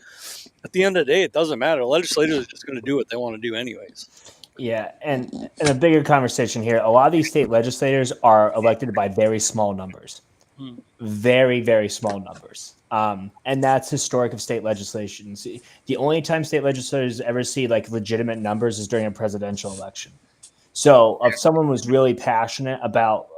At the end of the day, it doesn't matter. Legislators are just going to do what they want to do anyways. Yeah, and in a bigger conversation here, a lot of these state legislators are elected by very small numbers. Very, very small numbers. And that's historic of state legislation. The only time state legislators ever see like legitimate numbers is during a presidential election. So if someone was really passionate about,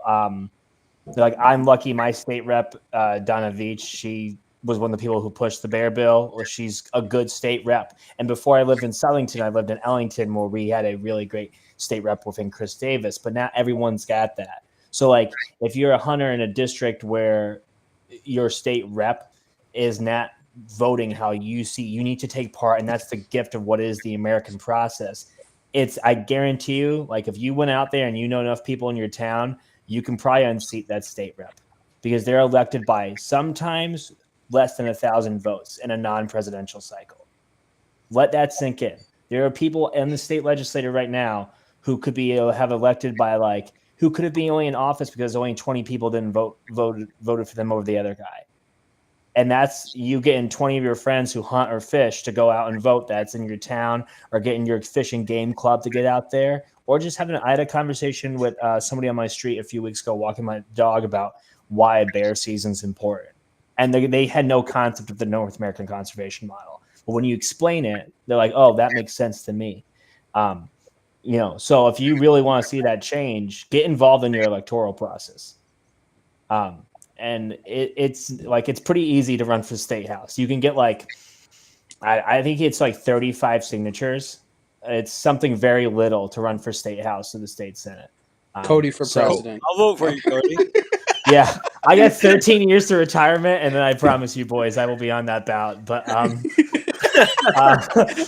like I'm lucky my state rep, Donna Veach, she was one of the people who pushed the bear bill, or she's a good state rep. And before I lived in Southington, I lived in Ellington where we had a really great state rep within Chris Davis, but not everyone's got that. So like if you're a hunter in a district where your state rep is not voting how you see, you need to take part. And that's the gift of what is the American process. I guarantee you, like if you went out there and you know enough people in your town, you can probably unseat that state rep because they're elected by sometimes less than 1,000 votes in a non-presidential cycle. Let that sink in. There are people in the state legislature right now who could be have elected by who could have been only in office because only 20 people didn't voted for them over the other guy. And that's you getting 20 of your friends who hunt or fish to go out and vote that's in your town, or getting your fish and game club to get out there, or just I had a conversation with somebody on my street a few weeks ago walking my dog about why bear season's important. And they had no concept of the North American conservation model. But when you explain it, they're like, oh, that makes sense to me. So if you really want to see that change, get involved in your electoral process. And it's pretty easy to run for state house. You can get I think it's 35 signatures. It's something very little to run for state house or the state senate. Cody for president. I'll vote for you, Cody. Yeah, I got 13 years to retirement, and then I promise you, boys, I will be on that ballot. But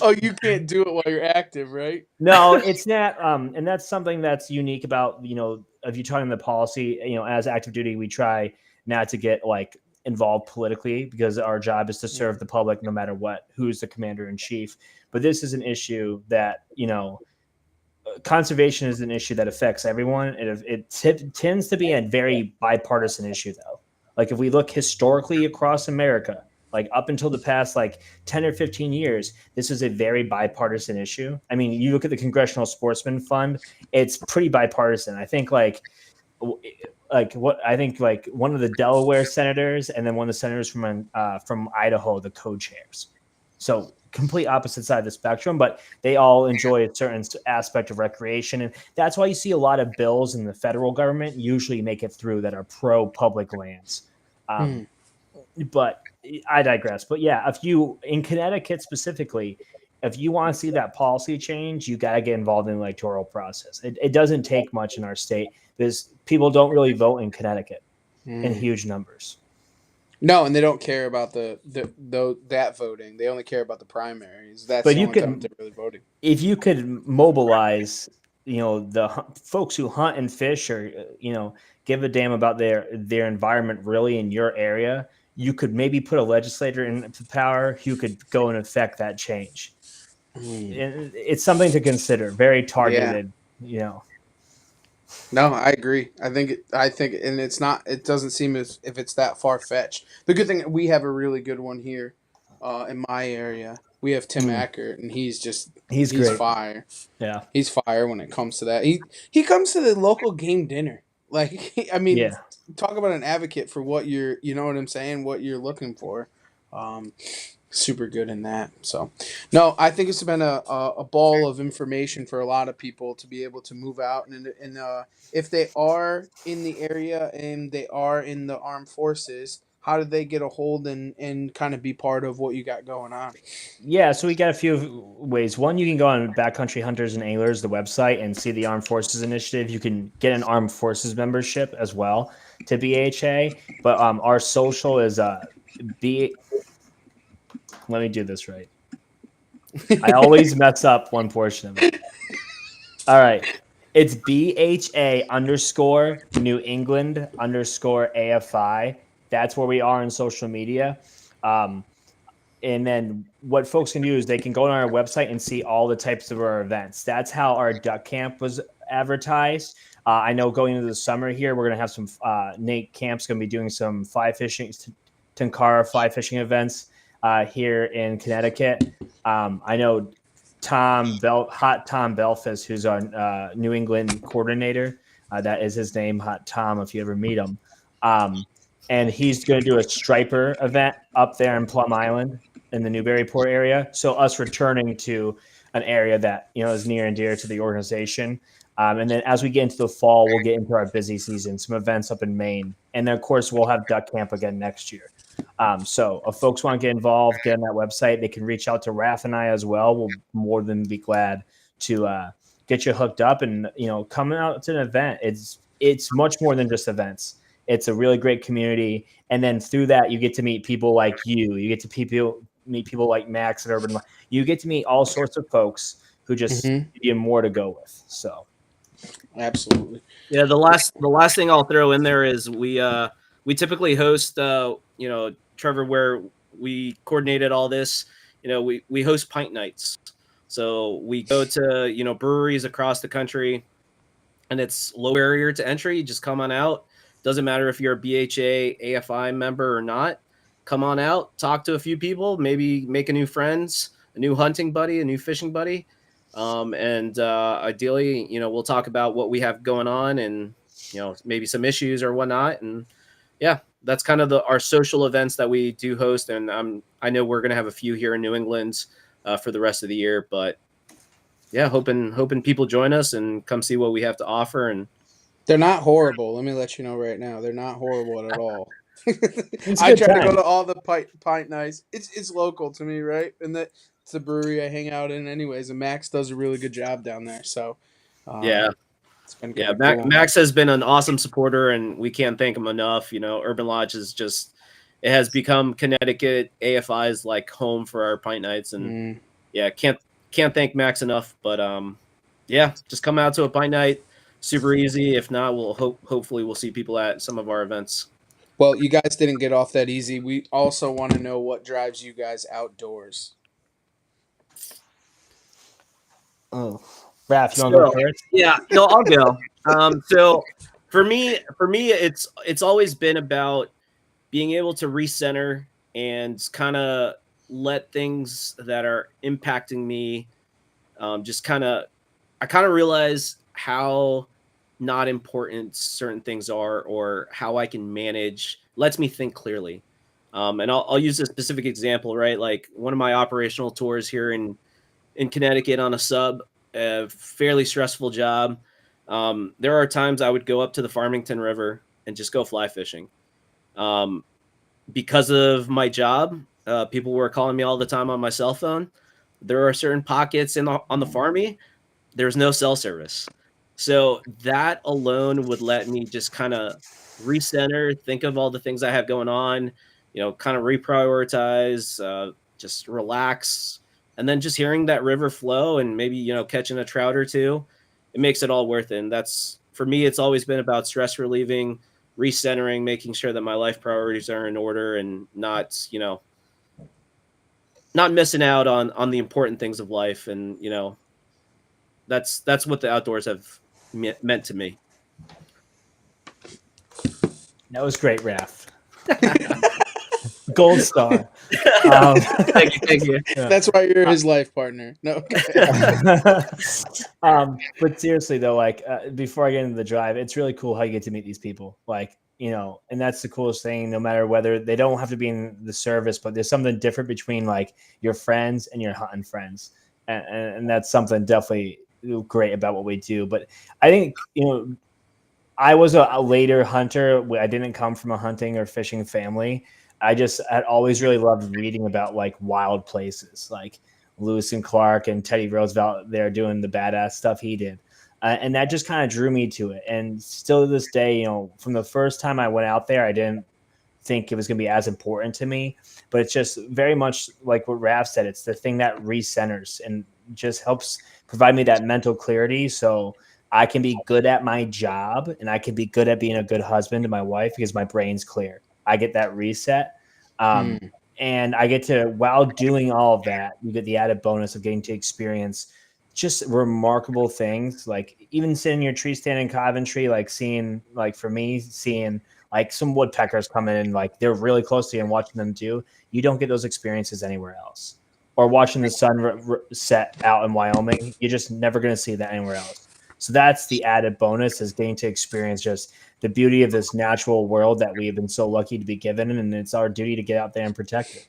oh, you can't do it while you're active, right? No, it's not. And that's something that's unique about if you're talking the policy. As active duty, we try not to get involved politically because our job is to serve the public, no matter what. Who's the commander in chief? But this is an issue that conservation is an issue that affects everyone. It tends to be a very bipartisan issue, though. Like if we look historically across America, Like up until the past 10 or 15 years, this is a very bipartisan issue. I mean, you look at the Congressional Sportsman Fund, it's pretty bipartisan. I think one of the Delaware senators and then one of the senators from Idaho, the co-chairs. So complete opposite side of the spectrum, but they all enjoy a certain aspect of recreation. And that's why you see a lot of bills in the federal government usually make it through that are pro public lands. But I digress. But yeah, in Connecticut specifically, if you want to see that policy change, you got to get involved in the electoral process. It doesn't take much in our state because people don't really vote in Connecticut in huge numbers. No, and they don't care about that voting. They only care about the primaries. That's But the you only could- time they're really voting. If you could mobilize, the folks who hunt and fish, or give a damn about their environment really in your area, you could maybe put a legislator into power who could go and affect that change. It's something to consider. Very targeted, No, I agree. I think, and it's not. It doesn't seem as if it's that far fetched. The good thing, we have a really good one here, in my area. We have Tim Ackert, and he's great. fire. Yeah, he's fire when it comes to that. He comes to the local game dinner. Talk about an advocate for what you're. You know what I'm saying? What you're looking for. Super good in that. So, no, I think it's been a ball of information for a lot of people to be able to move out, and if they are in the area and they are in the armed forces, how do they get a hold and kind of be part of what you got going on? Yeah, so we got a few ways. One, you can go on Backcountry Hunters and Anglers, the website, and see the Armed Forces Initiative. You can get an Armed Forces membership as well to BHA. But our social is let me do this right. I always mess up one portion of it. All right. It's BHA _ New England _ AFI. That's where we are on social media. And then what folks can do is they can go on our website and see all the types of our events. That's how our duck camp was advertised. I know going into the summer here, we're going to have some Nate Camp's going to be doing some fly fishing, Tenkara fly fishing events here in Connecticut. I know Hot Tom Belfast, who's our New England coordinator. That is his name, Hot Tom, if you ever meet him. And he's going to do a striper event up there in Plum Island in the Newburyport area. So us returning to an area that is near and dear to the organization. And then as we get into the fall, we'll get into our busy season, some events up in Maine. And then, of course, we'll have duck camp again next year. So if folks want to get involved, get on that website. They can reach out to Raph and I as well. We'll more than be glad to get you hooked up and, coming out to an event. It's much more than just events. It's a really great community. And then through that, you get to meet people like you. You get to meet people like Max at Urban. You get to meet all sorts of folks who just give you more to go with. So, absolutely. Yeah, the last thing I'll throw in there is we typically host, Trevor, where we coordinated all this. We host pint nights. So we go to breweries across the country, and it's low barrier to entry. You just come on out. Doesn't matter if you're a BHA AFI member or not. Come on out, talk to a few people, maybe make a new friends, a new hunting buddy, a new fishing buddy. And ideally, we'll talk about what we have going on and, maybe some issues or whatnot. And yeah, that's kind of our social events that we do host. And I know we're going to have a few here in New England for the rest of the year, but yeah, hoping people join us and come see what we have to offer. And they're not horrible. Let me let you know right now. They're not horrible at all. It's a I good try to time. go to all the pint nights. It's local to me, right? And it's the brewery I hang out in anyways. And Max does a really good job down there. So yeah. It's been Yeah, cool. Max has been an awesome supporter, and we can't thank him enough. Urban Lodge is it has become Connecticut AFI's home for our pint nights, and yeah, can't thank Max enough. But yeah, just come out to a pint night, super easy. If not, we'll hopefully we'll see people at some of our events. Well, you guys didn't get off that easy. We also want to know what drives you guys outdoors. Oh. Raph, you want to go first? Yeah, no, I'll go. So for me, it's always been about being able to recenter and kind of let things that are impacting me just kind of, I kind of realize how not important certain things are, or how I can manage, lets me think clearly. And I'll use a specific example, right? Like one of my operational tours here in Connecticut on a sub, a fairly stressful job. There are times I would go up to the Farmington River and just go fly fishing. Um, because of my job, people were calling me all the time on my cell phone. There are certain pockets on the farmy, there's no cell service. So that alone would let me just kind of recenter, think of all the things I have going on, kind of reprioritize, just relax. And then just hearing that river flow and maybe, catching a trout or two, it makes it all worth it. And that's, for me, it's always been about stress relieving, recentering, making sure that my life priorities are in order and not, not missing out on the important things of life. And, that's what the outdoors have meant to me. That was great, Raph. Gold star. Thank you. Yeah. That's why you're his life partner. No. But seriously though, like before I get into the drive, it's really cool how you get to meet these people. Like, and that's the coolest thing, no matter whether they don't have to be in the service, but there's something different between like your friends and your hunting friends. And that's something definitely great about what we do. But I think, I was a later hunter. I didn't come from a hunting or fishing family. I just had always really loved reading about like wild places, like Lewis and Clark and Teddy Roosevelt there doing the badass stuff he did. And that just kind of drew me to it. And still to this day, from the first time I went out there, I didn't think it was going to be as important to me, but it's just very much like what Raph said. It's the thing that recenters and just helps provide me that mental clarity. So I can be good at my job and I can be good at being a good husband to my wife because my brain's clear. I get that reset. And I get to, while doing all of that, you get the added bonus of getting to experience just remarkable things. Like even sitting in your tree stand in Coventry, like seeing, like for me, seeing like some woodpeckers come in and like they're really close to you and watching them do. You don't get those experiences anywhere else. Or watching the sun set out in Wyoming, you're just never going to see that anywhere else. So that's the added bonus, is getting to experience just the beauty of this natural world that we have been so lucky to be given, and it's our duty to get out there and protect it.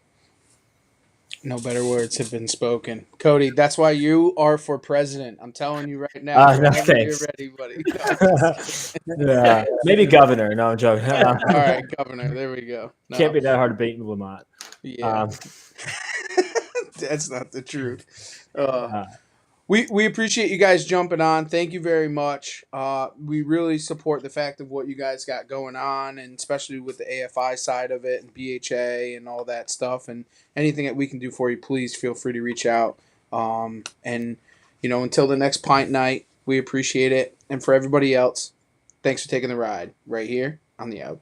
No better words have been spoken. Cody, that's why you are for president. I'm telling you right now. No, Whenever you're thanks. ready, buddy. Yeah, maybe governor. No, I'm joking. All right, governor. There we go. No. Can't be that hard to beat in Lamont. Yeah. That's not the truth. We appreciate you guys jumping on. Thank you very much. We really support the fact of what you guys got going on, and especially with the AFI side of it and BHA and all that stuff. And anything that we can do for you, please feel free to reach out. And until the next pint night, we appreciate it. And for everybody else, thanks for taking the ride right here on the Outdoor.